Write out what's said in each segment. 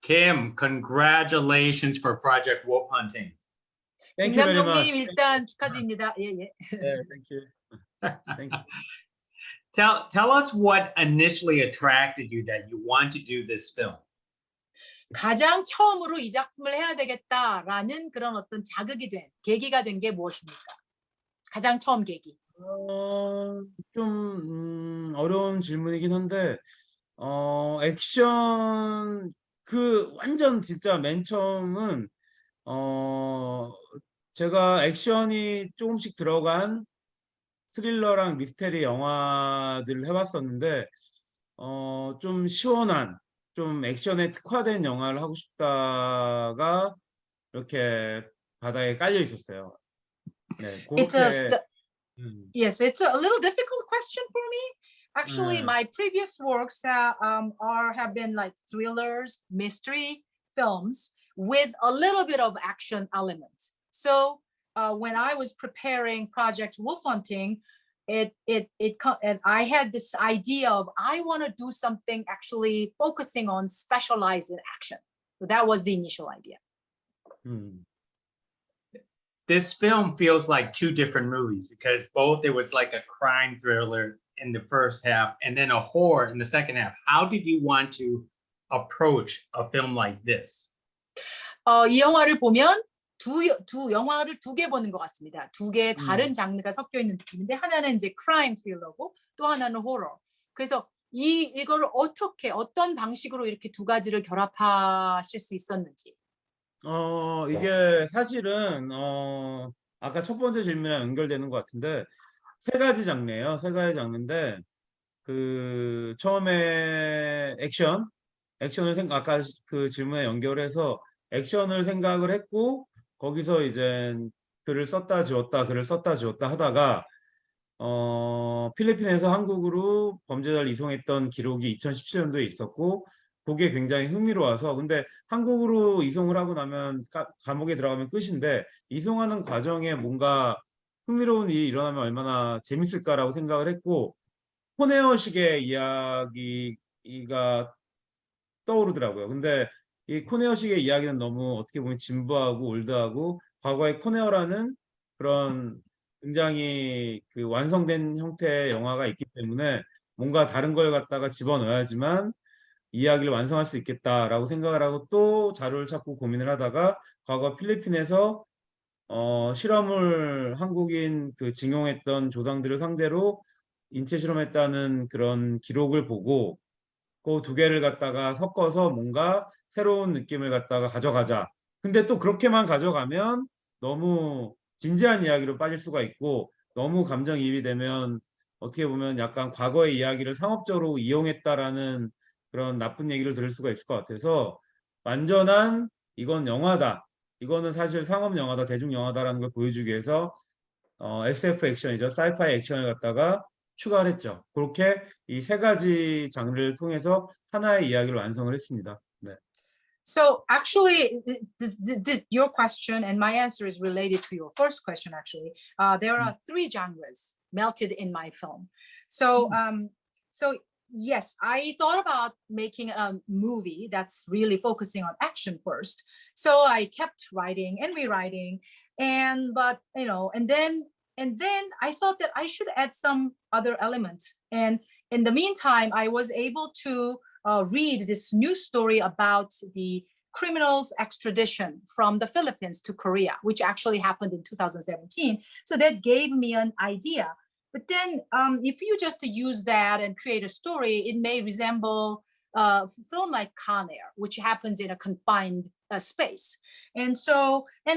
Kim, congratulations for Project Wolf Hunting. Thank you very 김남동님 much. 일단 축하드립니다. 예, 예. Yeah, thank you. Thank you. Tell us what initially attracted you that you want to do this film. 가장 처음으로 이 작품을 해야 되겠다라는 그런 어떤 자극이 된 계기가 된 게 무엇입니까? 가장 처음 계기. 좀 어려운 질문이긴 한데 액션 완전 진짜 맨 처음은 제가 액션이 조금씩 들어간 스릴러랑 미스테리 영화들을 해봤었는데 좀 시원한 좀 액션에 특화된 영화를 하고 싶다가 이렇게 바닥에 깔려 있었어요. 네, 그렇게. Yes, it's a little difficult question for me. Actually, my previous works have been like thrillers, mystery films with a little bit of action elements. So when I was preparing Project Wolf Hunting, and I had this idea of I want to do something actually focusing on specialized action. So that was the initial idea. This film feels like two different movies because both it was like a crime thriller in the first half and then a horror in the second half. How did you want to approach a film like this? 이 영화를 보면 두 영화를 두 개 보는 것 같습니다. 두 개의 다른 장르가 섞여 있는 느낌인데 하나는 이제 크라임 스릴러고 또 하나는 호러. 그래서 이거를 어떤 방식으로 이렇게 두 가지를 결합하실 수 있었는지. 이게 사실은 아까 첫 번째 질문이랑 연결되는 것 같은데 세 가지 장르예요. 세 가지 장르인데 처음에 액션을 아까 그 질문에 연결해서 액션을 생각을 했고 거기서 이제 글을 썼다 지웠다 하다가 필리핀에서 한국으로 범죄자를 이송했던 기록이 2017년도에 있었고 그게 굉장히 흥미로워서 근데 한국으로 이송을 하고 나면 감옥에 들어가면 끝인데 이송하는 과정에 뭔가 흥미로운 일이 일어나면 얼마나 재밌을까라고 생각을 했고 코네어식의 이야기가 떠오르더라고요. 근데 이 코네어식의 이야기는 너무 어떻게 보면 진부하고 올드하고 과거의 코네어라는 그런 굉장히 완성된 형태의 영화가 있기 때문에 뭔가 다른 걸 갖다가 집어넣어야지만 이야기를 완성할 수 있겠다라고 생각을 하고 또 자료를 찾고 고민을 하다가 과거 필리핀에서 실험을 한국인 징용했던 조상들을 상대로 인체 실험했다는 그런 기록을 보고 그 두 개를 갖다가 섞어서 뭔가 새로운 느낌을 갖다가 가져가자. 근데 또 그렇게만 가져가면 너무 진지한 이야기로 빠질 수가 있고 너무 감정이입이 되면 어떻게 보면 약간 과거의 이야기를 상업적으로 이용했다라는 그런 나쁜 얘기를 들을 수가 있을 것 같아서 완전한 이건 영화다. 이거는 사실 상업 영화다, 대중 영화다라는 걸 보여주기 위해서 SF 액션이죠. 사이파이 액션을 갖다가 추가를 했죠. 그렇게 이 세 가지 장르를 통해서 하나의 이야기를 완성을 했습니다. 네. So actually, your question and my answer is related to your first question. Actually, there are three genres melted in my film. So, yes, I thought about making a movie that's really focusing on action first. So I kept writing and rewriting, and then I thought that I should add some other elements. And in the meantime, I was able to read this news story about the criminals' extradition from the Philippines to Korea, which actually happened in 2017. So that gave me an idea. But then if you just use that and create a story, it may resemble a film like Con Air, which happens in a confined space. And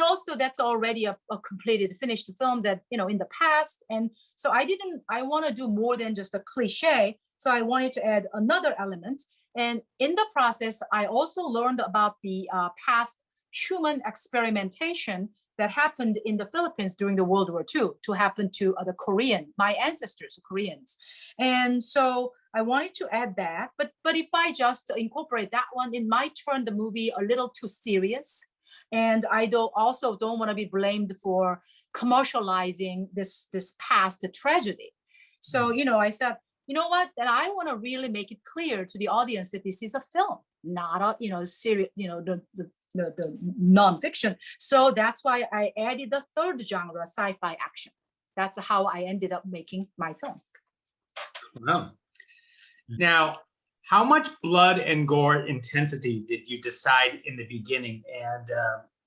also that's already a completed, finished film that, in the past. And so I want to do more than just a cliche. So I wanted to add another element. And in the process, I also learned about the past human experimentation that happened in the Philippines during the World War II to happen to the Korean, my ancestors, Koreans. And so I wanted to add that, but if I just incorporate that one, it might turn the movie a little too serious. And I also don't want to be blamed for commercializing this past tragedy. So, I thought, you know what, that I want to really make it clear to the audience that this is a film. not a serious, the nonfiction. So that's why I added the third genre, sci-fi action. That's how I ended up making my film. Wow. Now, how much blood and gore intensity did you decide in the beginning?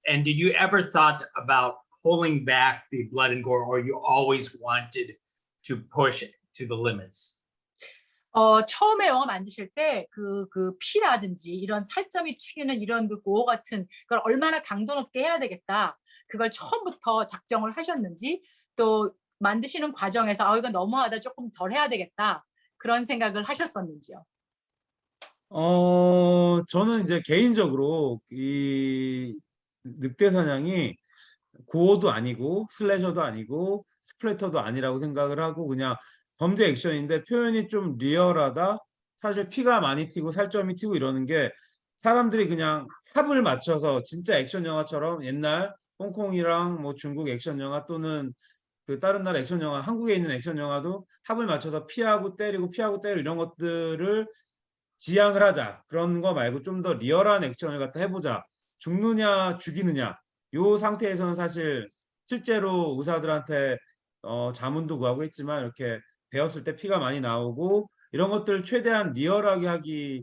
And did you ever thought about pulling back the blood and gore, or you always wanted to push to the limits? 처음에 영화 만드실 때 그 피라든지 이런 살점이 튀기는 이런 그 고어 같은 걸 얼마나 강도 높게 해야 되겠다. 그걸 처음부터 작정을 하셨는지, 또 만드시는 과정에서 이거 너무하다, 조금 덜 해야 되겠다, 그런 생각을 하셨었는지요? 저는 이제 개인적으로 이 늑대 사냥이 고어도 아니고 슬래셔도 아니고 스플래터도 아니라고 생각을 하고 그냥 범죄 액션인데 표현이 좀 리얼하다. 사실 피가 많이 튀고 살점이 튀고 이러는 게 사람들이 그냥 합을 맞춰서 진짜 액션 영화처럼 옛날 홍콩이랑 뭐 중국 액션 영화 또는 그 다른 나라 액션 영화, 한국에 있는 액션 영화도 합을 맞춰서 피하고 때리고 이런 것들을 지향을 하자. 그런 거 말고 좀 더 리얼한 액션을 갖다 해보자. 죽느냐 죽이느냐 요 상태에서는 사실 실제로 의사들한테 자문도 구하고 했지만 이렇게 배웠을 때 피가 많이 나오고 이런 것들 최대한 리얼하게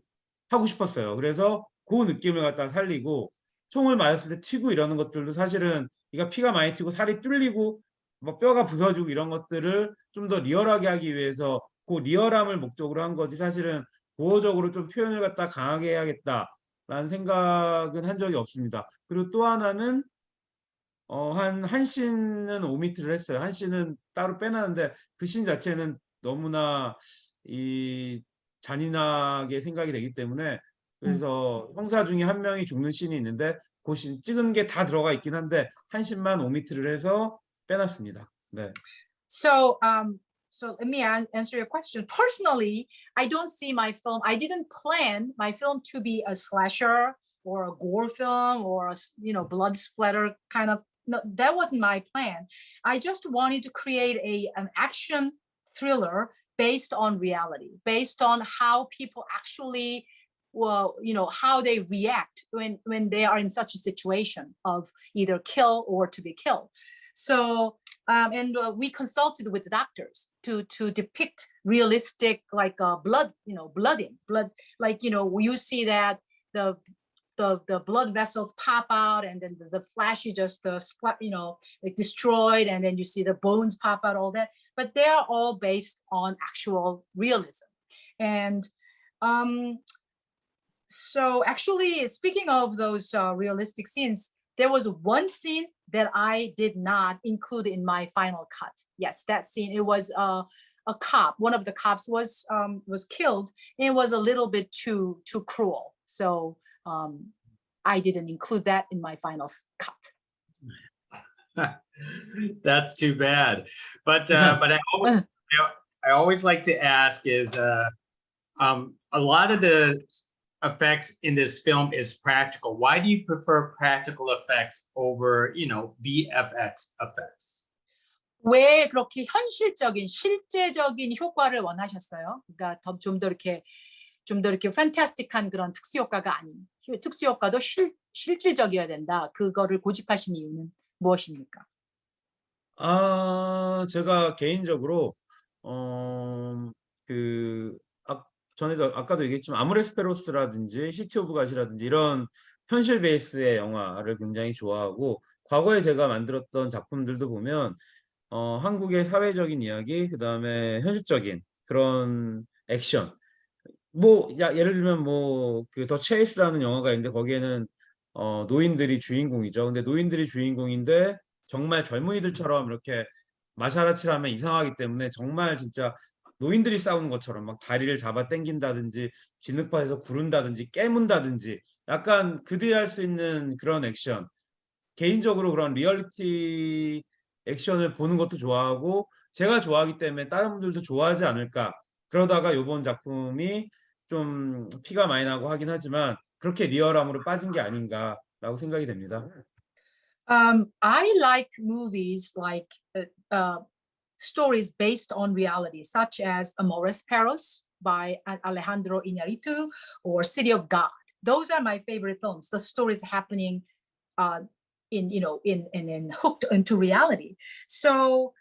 하고 싶었어요. 그래서 그 느낌을 갖다 살리고 총을 맞았을 때 튀고 이러는 것들도 사실은 이가 피가 많이 튀고 살이 뚫리고 뭐 뼈가 부서지고 이런 것들을 좀 더 리얼하게 하기 위해서 그 리얼함을 목적으로 한 거지 사실은 고어적으로 좀 표현을 갖다 강하게 해야겠다라는 생각은 한 적이 없습니다. 그리고 또 하나는 한 씬은 오미트를 했어요. 한 씬은 따로 빼놨는데 그 씬 자체는 너무나 이 잔인하게 생각이 되기 때문에 그래서 형사 중에 한 명이 죽는 씬이 있는데 그 씬 찍은 게 다 들어가 있긴 한데 한 씬만 오미트를 해서 빼놨습니다. 네. So let me answer your question. Personally, I don't see my film. I didn't plan my film to be a slasher or a gore film or blood splatter kind of. No, that wasn't my plan. I just wanted to create an action thriller based on reality, based on how people actually, how they react when they are in such a situation of either kill or to be killed. So, we consulted with doctors to depict realistic, like blood, blood, like you see that the blood vessels pop out, and then the flesh is just like destroyed, and then you see the bones pop out, all that. But they are all based on actual realism, and so actually, speaking of those realistic scenes, there was one scene that I did not include in my final cut. Yes, that scene. It was a cop. One of the cops was killed. And it was a little bit too cruel. So I didn't include that in my final cut. That's too bad. But I always like to ask is a lot of the effects in this film is practical. Why do you prefer practical effects over, VFX effects? 왜 그렇게 현실적인, 실제적인 효과를 원하셨어요? 그러니까 좀 더 이렇게 판타스틱한 그런 특수 효과가 아닌, 특수 효과도 실질적이어야 된다. 그거를 고집하신 이유는 무엇입니까? 제가 개인적으로 전에도 아까도 얘기했지만 아모레스페로스라든지 시티 오브 갓이라든지 이런 현실 베이스의 영화를 굉장히 좋아하고 과거에 제가 만들었던 작품들도 보면 한국의 사회적인 이야기 그다음에 현실적인 그런 액션 예를 들면 그 더 체이스라는 영화가 있는데 거기에는 노인들이 주인공이죠. 근데 노인들이 주인공인데 정말 젊은이들처럼 이렇게 마샤라치를 하면 이상하기 때문에 정말 진짜 노인들이 싸우는 것처럼 막 다리를 잡아 당긴다든지 진흙밭에서 구른다든지 깨문다든지 약간 그들이 할 수 있는 그런 액션. 개인적으로 그런 리얼리티 액션을 보는 것도 좋아하고 제가 좋아하기 때문에 다른 분들도 좋아하지 않을까. 그러다가 이번 작품이 좀 피가 많이 나고 하긴 하지만 그렇게 리얼함으로 빠진 게 아닌가라고 생각이 됩니다. I like movies like stories based on reality, such as Amores Perros by Alejandro Iñárritu or City of God. those are my favorite films. The stories happening in hooked into reality. So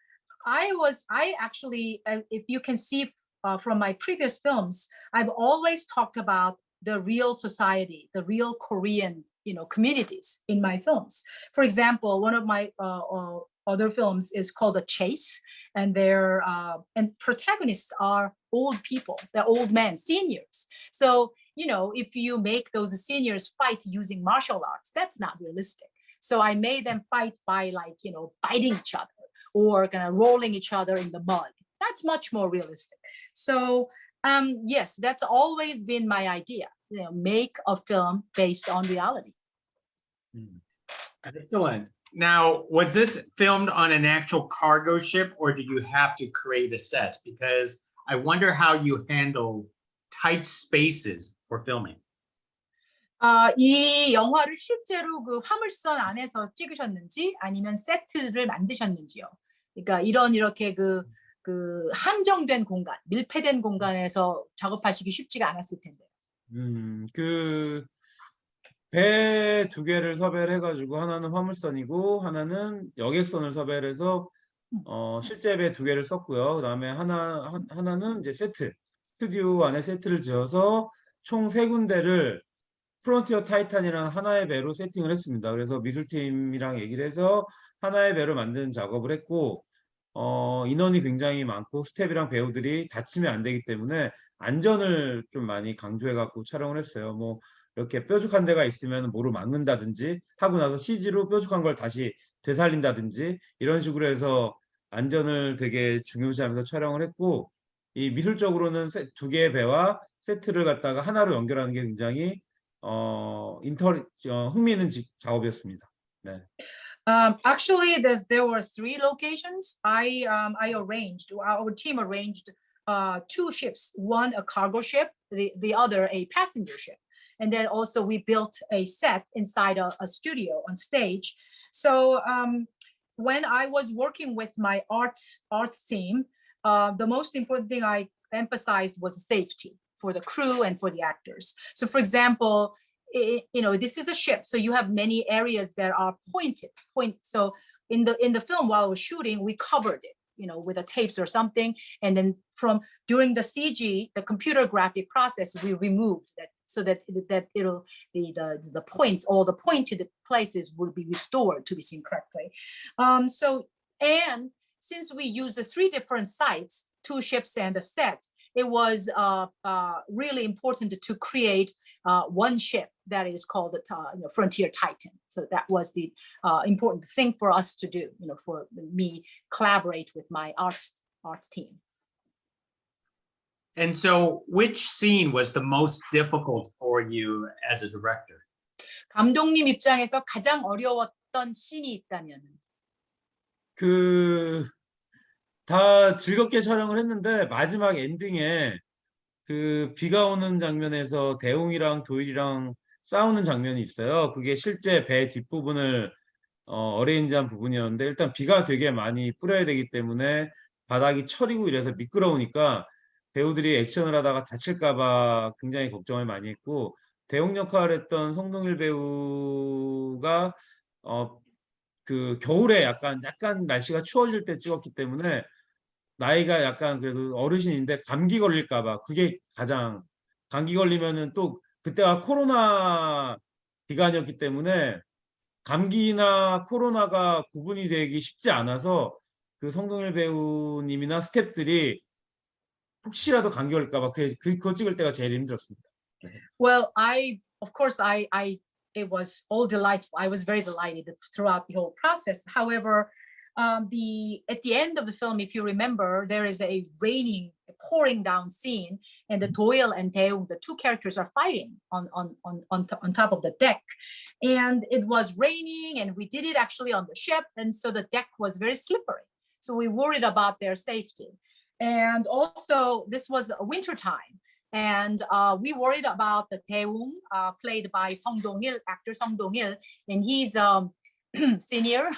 I actually, if you can see from my previous films, I've always talked about the real society, the real Korean, communities in my films. For example, one of my other films is called The Chase, and their and protagonists are old people. They're old men, seniors. So if you make those seniors fight using martial arts, that's not realistic. So I made them fight by biting each other or kind of rolling each other in the mud. That's much more realistic. So yes, that's always been my idea. Make a film based on reality. Excellent. Now, was this filmed on an actual cargo ship, or did you have to create a set? Because I wonder how you handle tight spaces for filming. 이 영화를 실제로 그 화물선 안에서 찍으셨는지 아니면 세트를 만드셨는지요? 그러니까 이렇게 그 한정된 공간, 밀폐된 공간에서 작업하시기 쉽지가 않았을 텐데요. 그 배 두 개를 섭외를 해가지고 하나는 화물선이고 하나는 여객선을 섭외를 해서 실제 배 두 개를 썼고요. 그다음에 하나는 이제 스튜디오 안에 세트를 지어서 총 세 군데를 프론티어 타이탄이라는 하나의 배로 세팅을 했습니다. 그래서 미술팀이랑 얘기를 해서 하나의 배로 만드는 작업을 했고 인원이 굉장히 많고 스텝이랑 배우들이 다치면 안 되기 때문에 안전을 좀 많이 강조해 갖고 촬영을 했어요. 뭐 이렇게 뾰족한 데가 있으면 뭐로 막는다든지 하고 나서 CG로 뾰족한 걸 다시 되살린다든지 이런 식으로 해서 안전을 되게 중요시하면서 촬영을 했고 이 미술적으로는 두 개의 배와 세트를 갖다가 하나로 연결하는 게 굉장히 흥미있는 작업이었습니다. 네. Actually, there were 3 locations. Our team arranged 2 ships, one a cargo ship, the other a passenger ship. And then also we built a set inside a studio on stage. So when I was working with my arts team, the most important thing I emphasized was safety for the crew and for the actors. So for example, this is a ship, so you have many areas that are pointed. So in the film, while we're shooting, we covered it, with a tapes or something, and then during the CG, the computer graphic process, we removed that so that it'll the points, all the pointed places will be restored to be seen correctly. And since we used the 3 different sites, 2 ships and a set, it was really important to create one ship that is called Frontier Titan. So that was the important thing for us to do, for me collaborate with my arts team. And so which scene was the most difficult for you as a director? 감독님 입장에서 가장 어려웠던 씬이 있다면? 다 즐겁게 촬영을 했는데 마지막 엔딩에 그 비가 오는 장면에서 대웅이랑 도일이랑 싸우는 장면이 있어요. 그게 실제 배 뒷부분을 어레인지한 부분이었는데 일단 비가 되게 많이 뿌려야 되기 때문에 바닥이 철이고 이래서 미끄러우니까 배우들이 액션을 하다가 다칠까 봐 굉장히 걱정을 많이 했고 대웅 역할을 했던 성동일 배우가 그 겨울에 약간 날씨가 추워질 때 찍었기 때문에 나이가 약간 그래도 어르신인데 감기 걸릴까 봐 그게 가장 감기 걸리면은 또 그때가 코로나 기간이었기 때문에 감기나 코로나가 구분이 되기 쉽지 않아서 그 성동일 배우님이나 스태프들이 혹시라도 감기 걸릴까 봐 그거 찍을 때가 제일 힘들었습니다. Well, it was all delightful. I was very delighted throughout the whole process. However, at the end of the film, if you remember, there is a pouring down scene, and the Doyle and Daeung, the 2 characters, are fighting on top of the deck, and it was raining, and we did it actually on the ship, and so the deck was very slippery. So we worried about their safety, and also this was winter time. And we worried about the Daeung, played by actor Song Dong-il, and he's senior.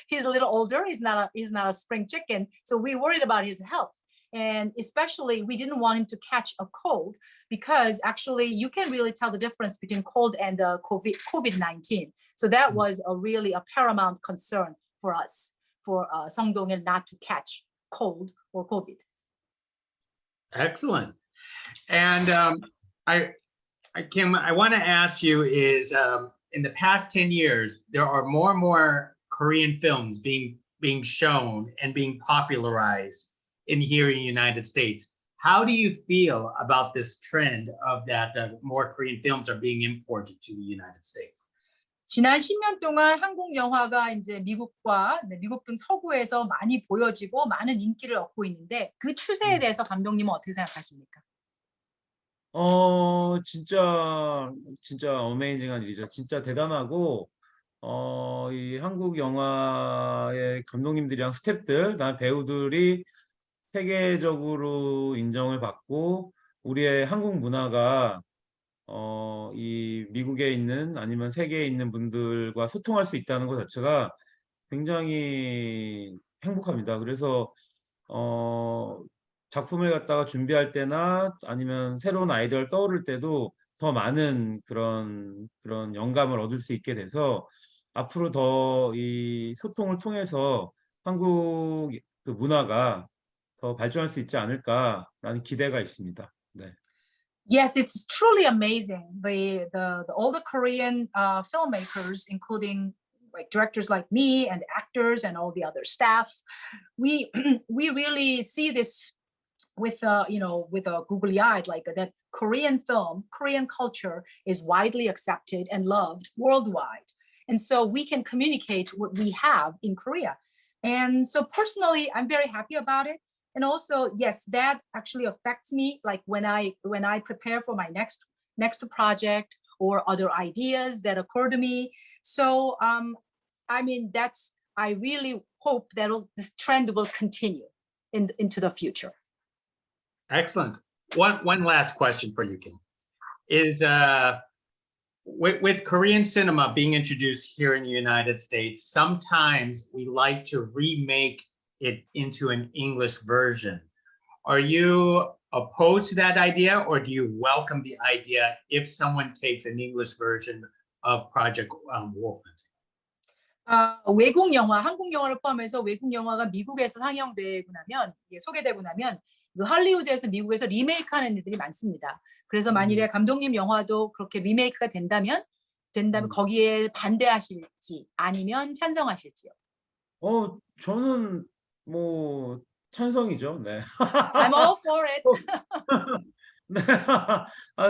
He's a little older. He's not a spring chicken. So we worried about his health. And especially, we didn't want him to catch a cold because actually you can really tell the difference between cold and COVID-19. So that was really a paramount concern for us, for Song Dong-il not to catch cold or COVID. Excellent. And I want to ask you is in the past 10 years, there are more and more Korean films being shown and being popularized in here in the United States. How do you feel about this trend of that more Korean films are being imported to the United States? 지난 10년 동안 한국 영화가 이제 미국과 미국 등 서구에서 많이 보여지고 많은 인기를 얻고 있는데 그 추세에 대해서 감독님은 어떻게 생각하십니까? 진짜 어메이징한 일이죠. 진짜 대단하고 이 한국 영화의 감독님들이랑 스태프들, 다 배우들이 세계적으로 인정을 받고 우리의 한국 문화가 이 미국에 있는 아니면 세계에 있는 분들과 소통할 수 있다는 것 자체가 굉장히 행복합니다. 그래서 작품을 갖다가 준비할 때나 아니면 새로운 아이디어를 떠오를 때도 더 많은 그런 영감을 얻을 수 있게 돼서 앞으로 더 이 소통을 통해서 한국 그 문화가 더 발전할 수 있지 않을까라는 기대가 있습니다. 네. Yes, it's truly amazing. All the Korean filmmakers, including like directors like me and actors and all the other staff, we really see this with a googly eyed, like that Korean film, Korean culture is widely accepted and loved worldwide. And so we can communicate what we have in Korea. And so personally, I'm very happy about it. And also, yes, that actually affects me. Like when I prepare for my next project or other ideas that occur to me. So, I really hope that this trend will continue into the future. Excellent. One last question for you, Kim, is with Korean cinema being introduced here in the United States, sometimes we like to remake it into an English version. Are you opposed to that idea, or do you welcome the idea if someone takes an English version of Project Wolf Hunting? 외국 영화, 한국 영화를 포함해서 외국 영화가 미국에서 상영되고 나면, 소개되고 나면 그 할리우드에서 미국에서 리메이크하는 일들이 많습니다. 그래서 만일에 감독님 영화도 그렇게 리메이크가 된다면 거기에 반대하실지 아니면 찬성하실지요? 저는 뭐 찬성이죠. 네. I'm all for it. 네.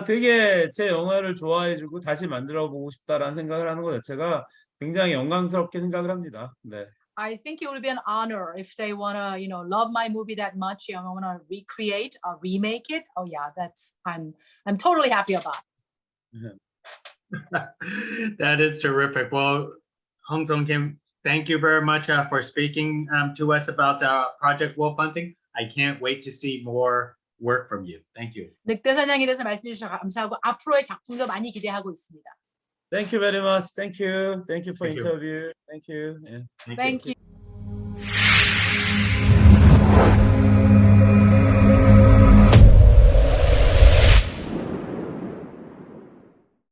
되게 제 영화를 좋아해주고 다시 만들어보고 싶다라는 생각을 하는 것 자체가 굉장히 영광스럽게 생각을 합니다. 네. I think it would be an honor if they wanna, love my movie that much. Wanna recreate or remake it. Oh yeah, I'm totally happy about. That is terrific. Well, Hong Song Kim, thank you very much for speaking to us about Project Wolf Hunting. I can't wait to see more work from you. Thank you. 늑대 사냥에 대해서 말씀해 주셔서 감사하고 앞으로의 작품도 많이 기대하고 있습니다. Thank you very much. Thank you. Thank you for Thank you. interview. Thank you. Yeah. Thank you.